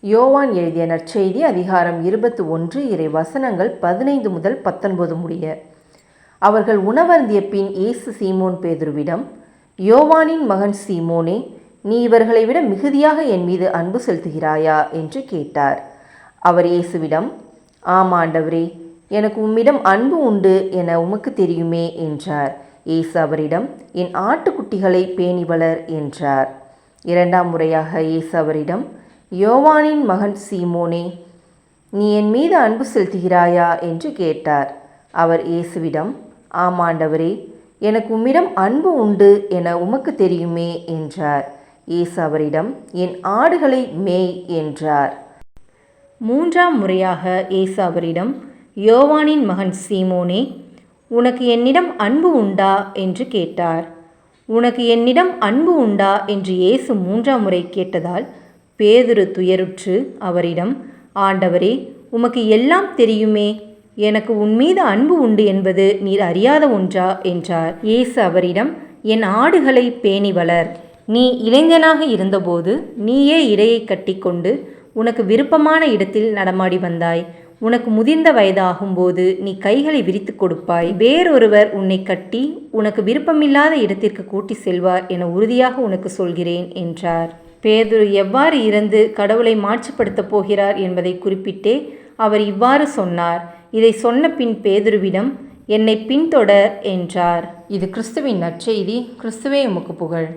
யோவான் எழுதிய நற்செய்தி அதிகாரம் 21 இறை வசனங்கள் 15 முதல் 19 முடிய. அவர்கள் உணவருந்திய பின் இயேசு சீமோன் பேதுருவிடம், யோவானின் மகன் சீமோனே, நீ இவர்களை விட மிகுதியாக என் மீது அன்பு செலுத்துகிறாயா என்று கேட்டார். அவர் இயேசுவிடம், ஆம் ஆண்டவரே, எனக்கு உம்மிடம் அன்பு உண்டு என உமக்கு தெரியுமே என்றார். இயேசு அவரிடம், என் ஆட்டுக்குட்டிகளை பேணி வளர் என்றார். இரண்டாம் முறையாக இயேசு அவரிடம், யோவானின் மகன் சீமோனே, நீ என் மீது அன்பு செலுத்துகிறாயா என்று கேட்டார். அவர் இயேசுவிடம், ஆம் ஆண்டவரே, எனக்கு உம்மிடம் அன்பு உண்டு என உமக்கு தெரியுமே என்றார். இயேசு அவரிடம், என் ஆடுகளை மேய் என்றார். மூன்றாம் முறையாக இயேசு அவரிடம், யோவானின் மகன் சீமோனே, உனக்கு என்னிடம் அன்பு உண்டா என்று கேட்டார். உனக்கு என்னிடம் அன்பு உண்டா என்று இயேசு மூன்றாம் முறை கேட்டதால் பேதுரு துயருற்று அவரிடம், ஆண்டவரே, உமக்கு எல்லாம் தெரியுமே, எனக்கு உன்மீது அன்பு உண்டு என்பது நீர் அறியாத ஒன்றா என்றார். இயேசு அவரிடம், என் ஆடுகளை பேணி வளர். நீ இளைஞனாக இருந்தபோது நீயே இரையை கட்டிக்கொண்டு உனக்கு விருப்பமான இடத்தில் நடமாடி வந்தாய். உனக்கு முதிர்ந்த வயதாகும்போது நீ கைகளை விரித்து கொடுப்பாய். வேறொருவர் உன்னை கட்டி உனக்கு விருப்பமில்லாத இடத்திற்கு கூட்டி செல்வார் என உறுதியாக உனக்கு சொல்கிறேன் என்றார். பேதுரு எவ்வாறு இறந்து கடவுளை மாட்சிப்படுத்தப் போகிறார் என்பதை குறிப்பிட்டே அவர் இவ்வாறு சொன்னார். இதை சொன்ன பின் பேதுருவிடம், என்னை பின்தொடர் என்றார். இது கிறிஸ்துவின் நற்செய்தி. கிறிஸ்துவே உமக்கு புகழ்.